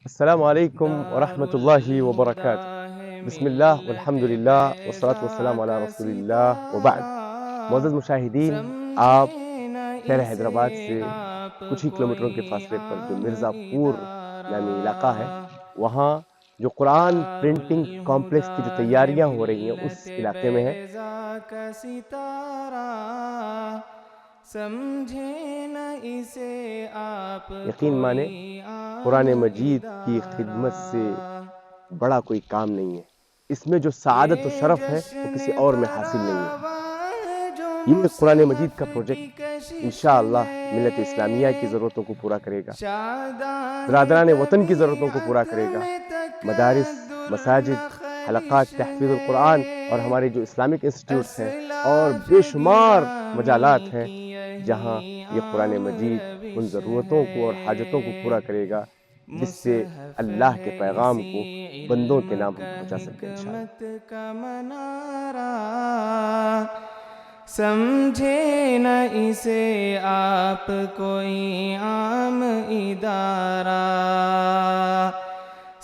السلام علیکم ورحمۃ اللہ وبرکاتہ۔ بسم اللہ والحمد للہ والصلاۃ والسلام علی رسول اللہ وبعد۔ معزز مشاہدین، آپ شہر حیدرآباد سے کچھ ہی کلومیٹروں کے فاصلے پر جو مرزا پور نامی علاقہ ہے، وہاں جو قرآن پرنٹنگ کمپلیکس کی جو تیاریاں ہو رہی ہیں اس علاقے میں ہے۔ یقین مانے قرآن مجید کی خدمت سے بڑا کوئی کام نہیں ہے۔ اس میں جو سعادت و شرف ہے وہ کسی اور میں حاصل نہیں ہے۔ یہ قرآن مجید کا پروجیکٹ انشاءاللہ ملت اسلامیہ کی ضرورتوں کو پورا کرے گا، برادران وطن کی ضرورتوں کو پورا کرے گا۔ مدارس، مساجد، حلقات تحفیظ القرآن اور ہمارے جو اسلامک انسٹیٹیوٹس ہیں اور بے شمار مجالات ہیں جہاں یہ قرآن مجید ان ضرورتوں کو اور حاجتوں کو پورا کرے گا جس سے اللہ کے پیغام کو بندوں کے نام ہم پہنچا سکیں انشاءاللہ۔ سمجھے نہ اسے آپ کوئی عام ادارہ،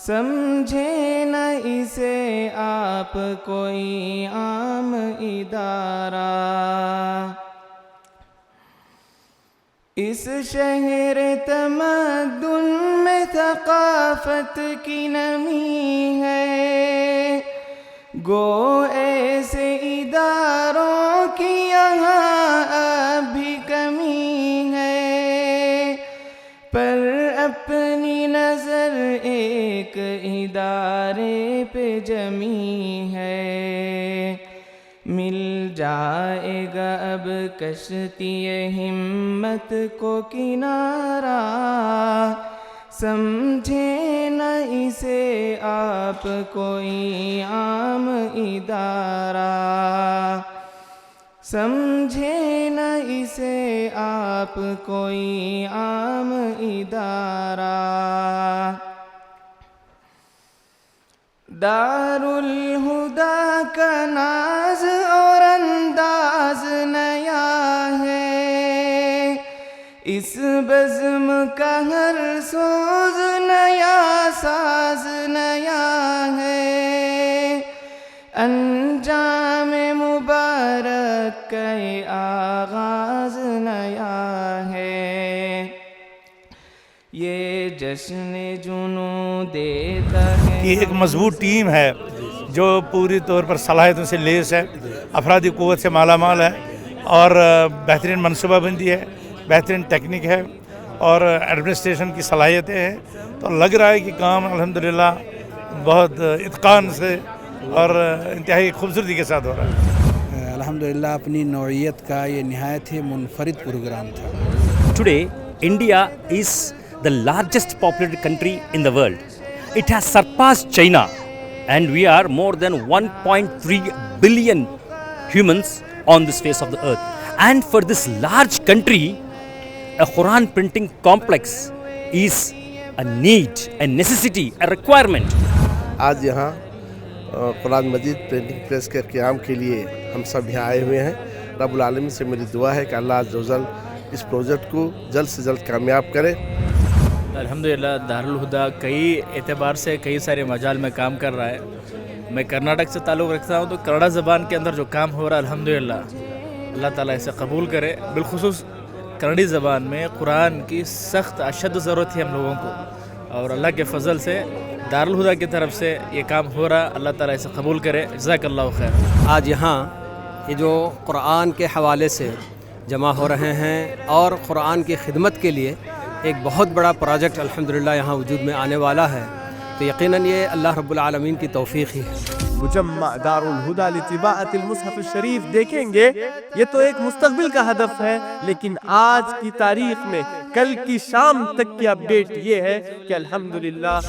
سمجھے نہ اسے آپ کوئی عام ادارہ۔ اس شہر تمدن میں ثقافت کی نمی ہے، گو ایسے اداروں کی یہاں اب بھی کمی ہے، پر اپنی نظر ایک ادارے پہ جمی ہے۔ مل جائے گا اب کشتی ہمت کو کنارہ، سمجھے نہ اسے آپ کوئی عام ادارہ، سمجھے نہ اسے آپ کوئی عام ادارہ۔ دار الہدیٰ کا ناز اور انداز نیا ہے، اس بزم کا ہر سوز نیا ساز نیا ہے، انجام مبارک کا آغاز نیا ہے، یہ جشن جنوں دیتا ہے۔ یہ ایک مضبوط ٹیم ہے جو پوری طور پر صلاحیتوں سے لیس ہے، افرادی قوت سے مالا مال ہے اور بہترین منصوبہ بندی ہے، بہترین ٹیکنک ہے اور ایڈمنسٹریشن کی صلاحیتیں ہیں، تو لگ رہا ہے کہ کام الحمدللہ بہت اتقان سے اور انتہائی خوبصورتی کے ساتھ ہو رہا ہے۔ الحمدللہ اپنی نوعیت کا یہ نہایت ہی منفرد پروگرام تھا۔ Today, India is the largest populated country in the world. It has surpassed China, and we are more than 1.3 billion humans on this face of the earth. And for this large country, a Quran printing complex is a need, a necessity, a requirement. آج یہاں قرآن مجید printing press کے قیام کے لیے ہم سب یہاں آئے ہوئے ہیں۔ رب العالمین سے میری دعا ہے کہ اللہ عز و جل اس پروجیکٹ کو جلد سے جلد کامیاب کرے۔ الحمدللہ دارالہدیٰ کئی اعتبار سے کئی سارے مجال میں کام کر رہا ہے۔ میں کرناٹک سے تعلق رکھتا ہوں، تو کنڑا زبان کے اندر جو کام ہو رہا ہے الحمدللہ اللہ تعالیٰ اسے قبول کرے۔ بالخصوص کنڑی زبان میں قرآن کی سخت اشد ضرورت تھی ہم لوگوں کو، اور اللہ کے فضل سے دارالہدیٰ کی طرف سے یہ کام ہو رہا، اللہ تعالیٰ اسے قبول کرے۔ جزاک اللہ خیر۔ آج یہاں یہ جو قرآن کے حوالے سے جمع ہو رہے ہیں اور قرآن کی خدمت کے لیے ایک بہت بڑا پروجیکٹ الحمدللہ یہاں وجود میں آنے والا ہے، تو یقیناً یہ اللہ رب العالمین کی توفیق ہی ہے۔ مجمع دار الہدیٰ لطباعت المصحف الشریف دیکھیں گے، یہ تو ایک مستقبل کا ہدف ہے، لیکن آج کی تاریخ میں کل کی شام تک کی اپڈیٹ یہ ہے کہ الحمدللہ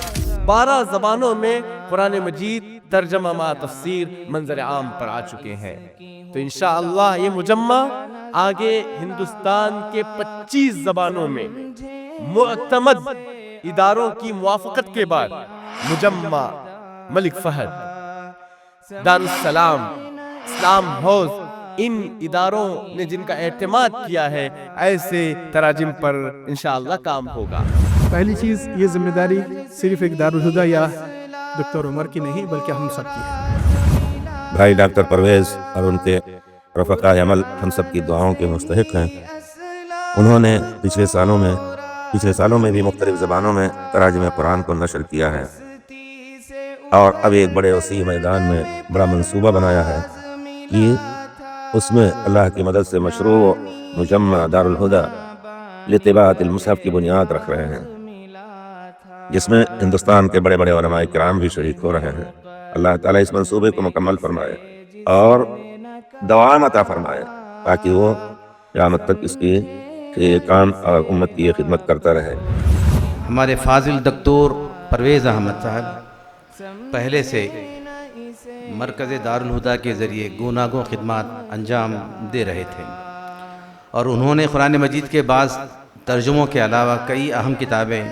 12 زبانوں میں قرآن مجید ترجمہ ما تفسیر منظر عام پر آ چکے ہیں۔ تو انشاءاللہ یہ مجمع آگے ہندوستان کے 25 زبانوں میں معتمد اداروں کی موافقت کے بعد مجمع ملک فہد، دارالسلام، اسلام ہاؤس، ان اداروں نے جن کا اعتماد کیا ہے، ایسے تراجم پر انشاءاللہ کام ہوگا۔ پہلی چیز یہ ذمہ داری صرف ایک دارالہدیٰ یا ڈاکٹر عمر کی نہیں بلکہ ہم سب کی ہے۔ بھائی ڈاکٹر پرویز اور ان کے رفقاء عمل ہم سب کی دعاؤں کے مستحق ہیں۔ انہوں نے پچھلے سالوں میں بھی مختلف زبانوں میں تراجم قرآن کو نشر کیا ہے، اور اب ایک بڑے وسیع میدان میں بڑا منصوبہ بنایا ہے کہ اس میں اللہ کی مدد سے مشروع و مجمع دارالہدیٰ لطباعت المصحف کی بنیاد رکھ رہے ہیں، جس میں ہندوستان کے بڑے بڑے علماء کرام بھی شریک ہو رہے ہیں۔ اللہ تعالیٰ اس منصوبے کو مکمل فرمائے اور دوام عطا فرمائے تاکہ وہ قیامت تک اس کی کام اور امت کی خدمت کرتا رہے۔ ہمارے فاضل دکتور پرویز احمد صاحب پہلے سے مرکز دارالہدیٰ کے ذریعے گوناگوں خدمات انجام دے رہے تھے، اور انہوں نے قرآن مجید کے بعض ترجموں کے علاوہ کئی اہم کتابیں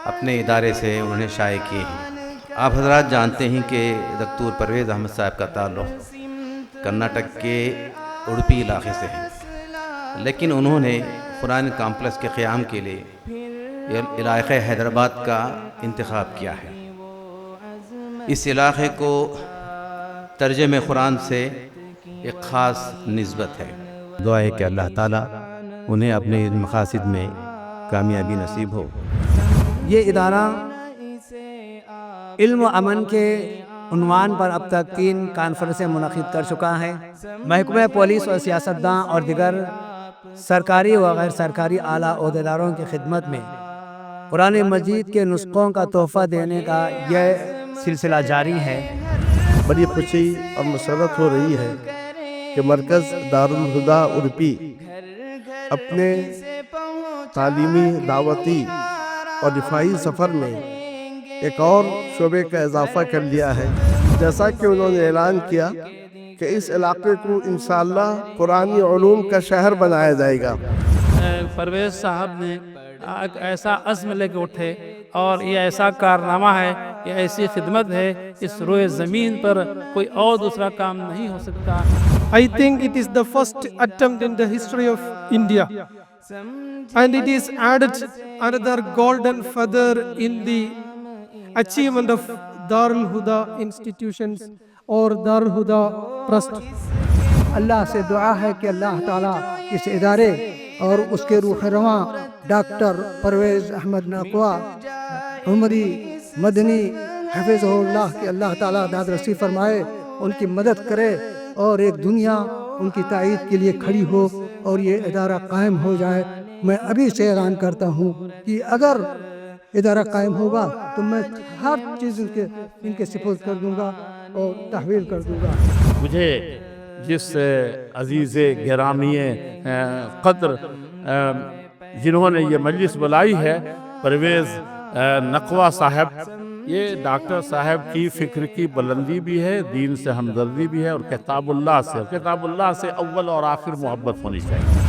اپنے ادارے سے انہوں نے شائع کی ہیں۔ آپ حضرات جانتے ہیں کہ دکتور پرویز احمد صاحب کا تعلق کرناٹک کے اڑپی علاقے سے ہے، لیکن انہوں نے قرآن کامپلیکس کے قیام کے لیے علاقہ حیدرآباد کا انتخاب کیا ہے۔ اس علاقے کو ترجمہ قرآن سے ایک خاص نسبت ہے۔ دعا ہے کہ اللہ تعالیٰ انہیں اپنے مقاصد میں کامیابی نصیب ہو۔ یہ ادارہ علم و امن کے عنوان پر اب تک 3 کانفرنسیں منعقد کر چکا ہے۔ محکمہ پولیس اور سیاستداں اور دیگر سرکاری و غیر سرکاری اعلیٰ عہدیداروں کی خدمت میں قرآن مجید کے نسخوں کا تحفہ دینے کا یہ سلسلہ جاری ہے۔ بڑی خوشی اور مسرت ہو رہی ہے کہ مرکز دارالہدیٰ اڑپی اپنے تعلیمی، دعوتی اور دفاعی سفر میں ایک اور شعبے کا اضافہ کر لیا ہے، جیسا کہ انہوں نے اعلان کیا کہ اس علاقے کو انشاءاللہ قرآنی علوم کا شہر بنایا جائے گا۔ پرویز صاحب نے ایک ایسا عزم لے کے اٹھے، اور یہ ایسا کارنامہ ہے، یہ ایسی خدمت ہے، اس روئے زمین پر کوئی اور دوسرا کام نہیں ہو سکتا۔ I think it is the first attempt in the history of India, and it is added another golden feather in the achievement of Darul Huda institutions or Darul Huda Trust. اللہ سے دعا ہے کہ اللہ تعالیٰ اس ادارے اور اس کے روح رواں ڈاکٹر پرویز احمد نقوی عمری مدنی حفظہ اللہ کہ اللہ تعالیٰ داد رسی فرمائے، ان کی مدد کرے، اور ایک دنیا ان کی تائید کے لیے کھڑی ہو اور یہ ادارہ قائم ہو جائے۔ میں ابھی سے اعلان کرتا ہوں کہ اگر ادارہ قائم ہوگا تو میں ہر چیز ان کے سپرد کر دوں گا اور تحویل کر دوں گا۔ مجھے جس عزیز گرامی قدر جنہوں نے یہ مجلس بلائی ہے، پرویز نقوی صاحب، یہ ڈاکٹر صاحب کی فکر کی بلندی بھی ہے، دین سے ہمدردی بھی ہے، اور کتاب اللہ سے اول اور آخر محبت ہونی چاہیے۔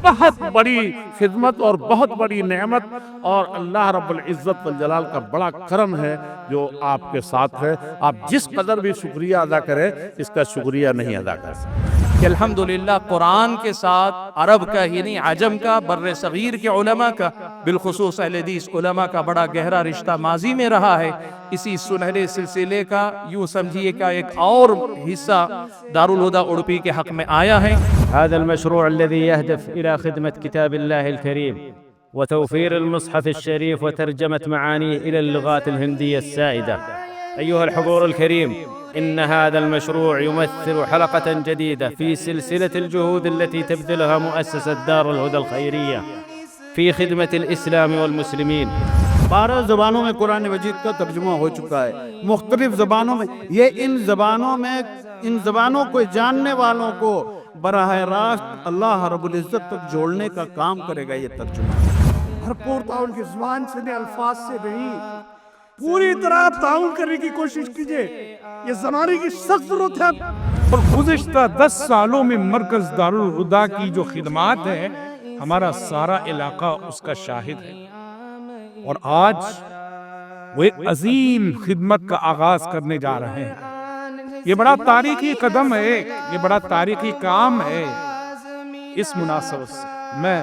بہت بڑی خدمت اور بہت بڑی نعمت، اور اللہ رب العزت والجلال کا بڑا کرم ہے جو آپ کے ساتھ ہے۔ آپ جس قدر بھی شکریہ ادا کریں، اس کا شکریہ نہیں ادا کر سکتے۔ کہ الحمدللہ قرآن کے ساتھ عرب کا ہی نہیں، عجم کا، بر صغیر کے علماء کا، بالخصوص اہل حدیث علماء کا بڑا گہرا رشتہ ماضی میں رہا ہے۔ اسی سنہرے سلسلے کا یوں سمجھیے کہ ایک اور حصہ دارالہدیٰ اڑپی کے حق میں آیا ہے۔ هذا المشروع الذي يهدف إلى خدمة كتاب الله الكريم وتوفير المصحف الشريف وترجمة معانيه إلى اللغات الهندية السائدة. أيها الحضور الكريم، إن هذا المشروع يمثل حلقة جديدة في سلسلة الجهود التي تبذلها مؤسسة دار الهدى الخيرية في خدمة الإسلام والمسلمين. 12 زبانوں میں قرآن مجید کا ترجمہ ہو چکا ہے، مختلف زبانوں میں۔ یہ ان زبانوں کو جاننے والوں کو براہ راست اللہ رب العزت تک جوڑنے کا کام کرے گا یہ ترجمہ۔ بھرپور تعاون کی زبان سے نہیں، الفاظ سے نہیں، پوری طرح تعاون کرنے کی کوشش کیجئے، یہ زمانے کی سخت ضرورت ہے۔ اور گزشتہ 10 سالوں میں مرکز دارالہدیٰ کی جو خدمات ہے، ہمارا سارا علاقہ اس کا شاہد ہے، اور آج وہ ایک عظیم خدمت کا آغاز کرنے جا رہے ہیں۔ یہ بڑا تاریخی قدم ہے، یہ بڑا تاریخی کام ہے۔ اس مناسبت سے میں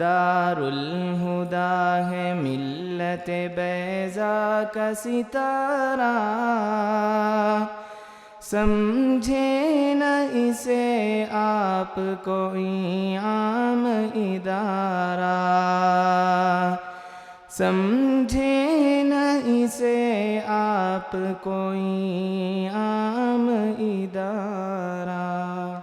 دارالہدیٰ ہے ملت بیضا کا ستارہ، سمجھے نہ اسے آپ کوئی عام ادارہ، سمجھے نہ اسے آپ کوئی عام ادارہ۔